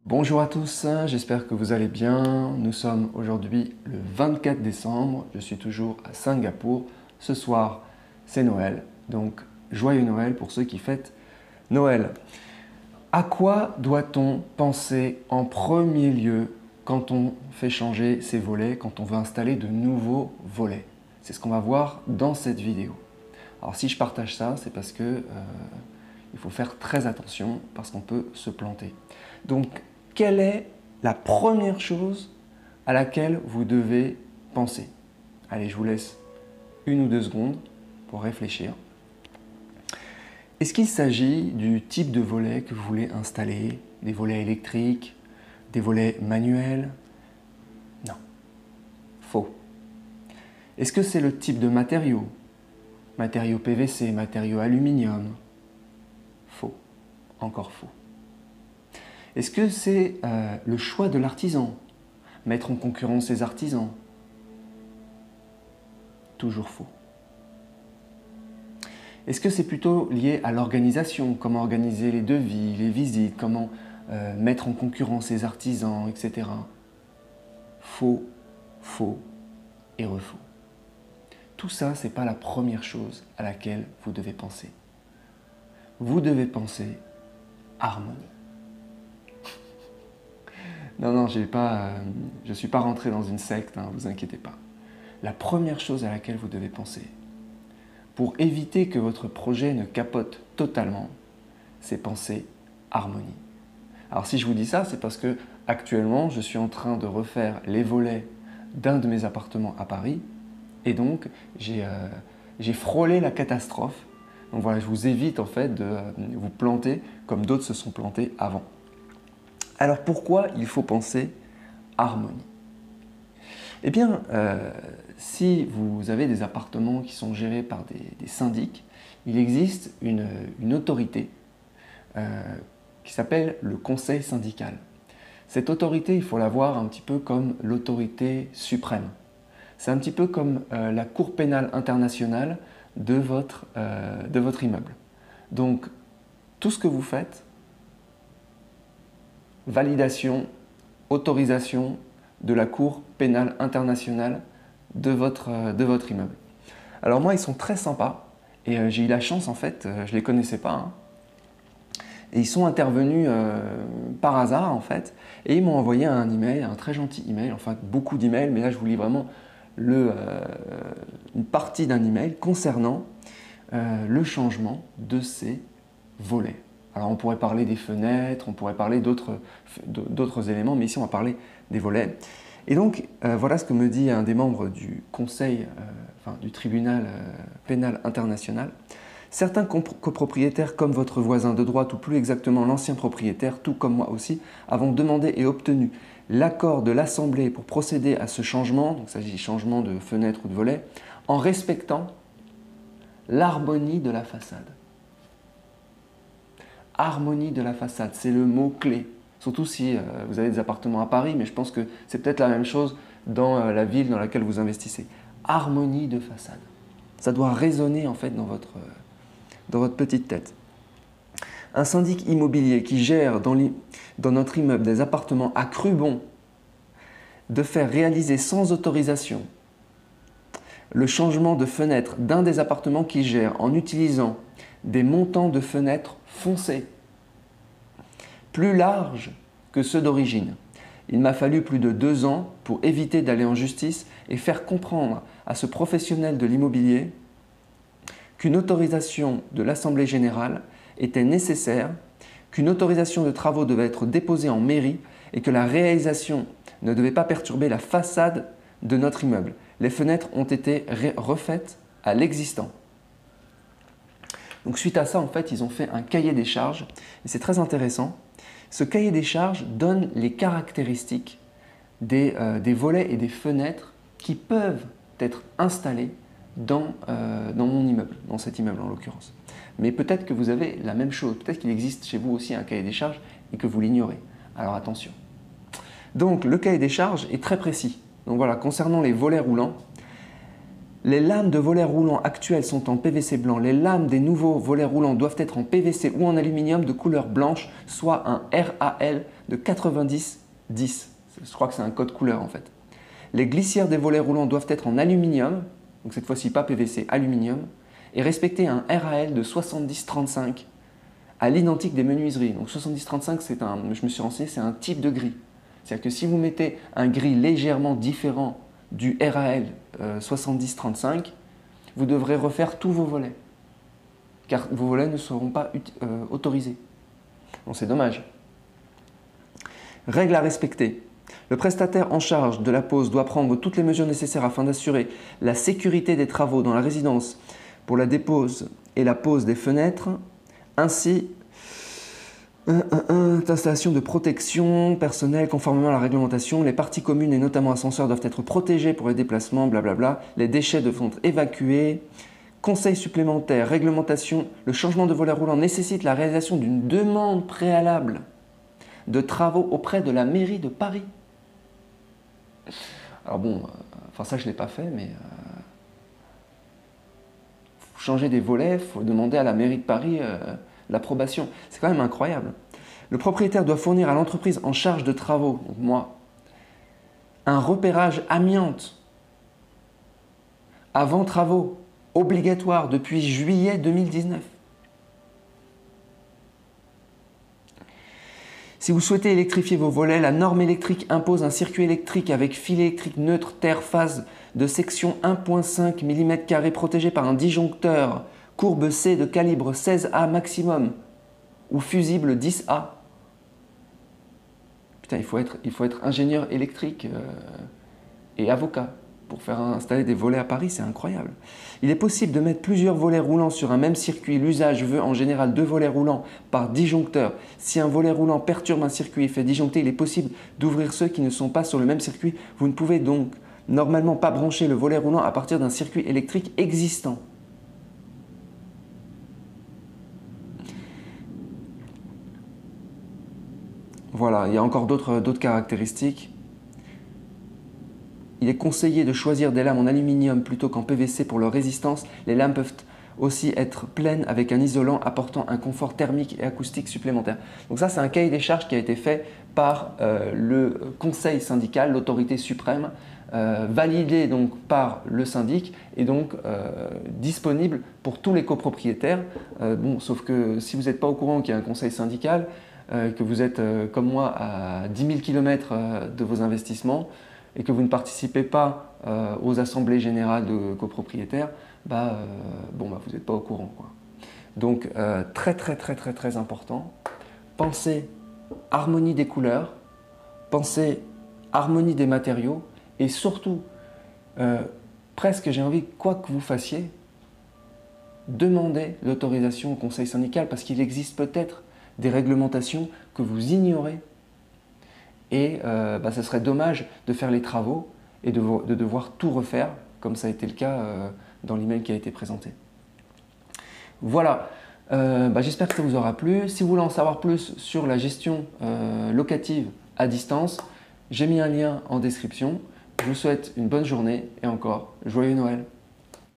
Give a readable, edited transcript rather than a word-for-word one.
Bonjour à tous, j'espère que vous allez bien. Nous sommes aujourd'hui le 24 décembre, je suis toujours à Singapour. Ce soir, c'est Noël, donc joyeux Noël pour ceux qui fêtent Noël. À quoi doit-on penser en premier lieu quand on fait changer ses volets, quand on veut installer de nouveaux volets? C'est ce qu'on va voir dans cette vidéo. Alors si je partage ça, c'est parce que il faut faire très attention parce qu'on peut se planter. Donc, quelle est la première chose à laquelle vous devez penser? Allez, je vous laisse 1 ou 2 secondes pour réfléchir. Est-ce qu'il s'agit du type de volet que vous voulez installer? Des volets électriques? Des volets manuels? Non. Faux. Est-ce que c'est le type de matériau? Matériaux PVC, matériaux aluminium? Faux. Encore faux. Est-ce que c'est le choix de l'artisan? Mettre en concurrence les artisans? Toujours faux. Est-ce que c'est plutôt lié à l'organisation? Comment organiser les devis, les visites? Comment mettre en concurrence les artisans, etc. Faux, faux et refaux. Tout ça, ce n'est pas la première chose à laquelle vous devez penser. Vous devez penser harmonie. Non, je ne suis pas rentré dans une secte, hein, vous inquiétez pas. La première chose à laquelle vous devez penser, pour éviter que votre projet ne capote totalement, c'est penser harmonie. Alors si je vous dis ça, c'est parce que actuellement, je suis en train de refaire les volets d'un de mes appartements à Paris, et donc j'ai frôlé la catastrophe. Donc voilà, je vous évite en fait de vous planter comme d'autres se sont plantés avant. Alors pourquoi il faut penser harmonie? Eh bien, si vous avez des appartements qui sont gérés par des syndics, il existe une autorité qui s'appelle le conseil syndical. Cette autorité, il faut la voir un petit peu comme l'autorité suprême. C'est un petit peu comme la Cour pénale internationale de votre immeuble. Donc, tout ce que vous faites, validation, autorisation de la Cour pénale internationale de votre immeuble. Alors moi, ils sont très sympas et j'ai eu la chance, en fait, je ne les connaissais pas, hein, et ils sont intervenus par hasard, en fait, et ils m'ont envoyé un email, un très gentil email, enfin beaucoup d'emails, mais là je vous lis vraiment une partie d'un email concernant le changement de ces volets. Alors on pourrait parler des fenêtres, on pourrait parler d'autres éléments, mais ici on va parler des volets. Et donc voilà ce que me dit un des membres du conseil, du tribunal pénal international. Certains copropriétaires comme votre voisin de droite ou plus exactement l'ancien propriétaire, tout comme moi aussi, avons demandé et obtenu l'accord de l'Assemblée pour procéder à ce changement, donc il s'agit de changement de fenêtre ou de volet, en respectant l'harmonie de la façade. Harmonie de la façade, c'est le mot-clé. Surtout si vous avez des appartements à Paris, mais je pense que c'est peut-être la même chose dans la ville dans laquelle vous investissez. Harmonie de façade. Ça doit résonner en fait dans votre petite tête. Un syndic immobilier qui gère dans notre immeuble des appartements a cru bon de faire réaliser sans autorisation le changement de fenêtre d'un des appartements qu'il gère en utilisant des montants de fenêtres foncés, plus larges que ceux d'origine. Il m'a fallu plus de 2 ans pour éviter d'aller en justice et faire comprendre à ce professionnel de l'immobilier qu'une autorisation de l'Assemblée générale était nécessaire, qu'une autorisation de travaux devait être déposée en mairie et que la réalisation ne devait pas perturber la façade de notre immeuble. Les fenêtres ont été refaites à l'existant. Donc suite à ça, en fait, ils ont fait un cahier des charges et c'est très intéressant. Ce cahier des charges donne les caractéristiques des volets et des fenêtres qui peuvent être installés dans mon immeuble, dans cet immeuble en l'occurrence. Mais peut-être que vous avez la même chose, peut-être qu'il existe chez vous aussi un cahier des charges et que vous l'ignorez. Alors attention. Donc le cahier des charges est très précis. Donc voilà, concernant les volets roulants, Les lames de volets roulants actuelles sont en PVC blanc. Les lames des nouveaux volets roulants doivent être en PVC ou en aluminium de couleur blanche, soit un RAL de 90-10. Je crois que c'est un code couleur en fait. Les glissières des volets roulants doivent être en aluminium, donc cette fois-ci pas PVC, aluminium, et respecter un RAL de 70-35 à l'identique des menuiseries. Donc 70-35, je me suis renseigné, c'est un type de gris. C'est-à-dire que si vous mettez un gris légèrement différent du RAL 70-35, vous devrez refaire tous vos volets, car vos volets ne seront pas autorisés. Donc c'est dommage. Règle à respecter. Le prestataire en charge de la pose doit prendre toutes les mesures nécessaires afin d'assurer la sécurité des travaux dans la résidence pour la dépose et la pose des fenêtres, ainsi installation de protection personnelle conformément à la réglementation. Les parties communes et notamment ascenseurs doivent être protégées pour les déplacements, blablabla. Les déchets devront être évacués. Conseils supplémentaires, réglementation. Le changement de volet roulant nécessite la réalisation d'une demande préalable de travaux auprès de la mairie de Paris. Alors bon, ça je ne l'ai pas fait, mais changer des volets, il faut demander à la mairie de Paris l'approbation. C'est quand même incroyable. Le propriétaire doit fournir à l'entreprise en charge de travaux, donc moi, un repérage amiante avant travaux, obligatoire depuis juillet 2019. Si vous souhaitez électrifier vos volets, la norme électrique impose un circuit électrique avec fil électrique neutre terre phase de section 1,5 mm² protégé par un disjoncteur courbe C de calibre 16A maximum ou fusible 10A. Putain, il faut être ingénieur électrique et avocat pour faire installer des volets à Paris, c'est incroyable. Il est possible de mettre plusieurs volets roulants sur un même circuit. L'usage veut en général 2 volets roulants par disjoncteur. Si un volet roulant perturbe un circuit et fait disjoncter, il est possible d'ouvrir ceux qui ne sont pas sur le même circuit. Vous ne pouvez donc normalement pas brancher le volet roulant à partir d'un circuit électrique existant. Voilà, il y a encore d'autres caractéristiques. Il est conseillé de choisir des lames en aluminium plutôt qu'en PVC pour leur résistance. Les lames peuvent aussi être pleines avec un isolant apportant un confort thermique et acoustique supplémentaire. Donc ça, c'est un cahier des charges qui a été fait par le conseil syndical, l'autorité suprême, validé donc par le syndic et donc disponible pour tous les copropriétaires. Sauf que si vous n'êtes pas au courant qu'il y a un conseil syndical, que vous êtes comme moi à 10 000 km de vos investissements, et que vous ne participez pas aux assemblées générales de copropriétaires, vous n'êtes pas au courant, quoi. Donc très important, pensez harmonie des couleurs, pensez harmonie des matériaux et surtout, presque j'ai envie, quoi que vous fassiez, demandez l'autorisation au conseil syndical parce qu'il existe peut-être des réglementations que vous ignorez. Et ce serait dommage de faire les travaux et de devoir tout refaire, comme ça a été le cas dans l'email qui a été présenté. Voilà, j'espère que ça vous aura plu. Si vous voulez en savoir plus sur la gestion locative à distance, j'ai mis un lien en description. Je vous souhaite une bonne journée et encore, joyeux Noël!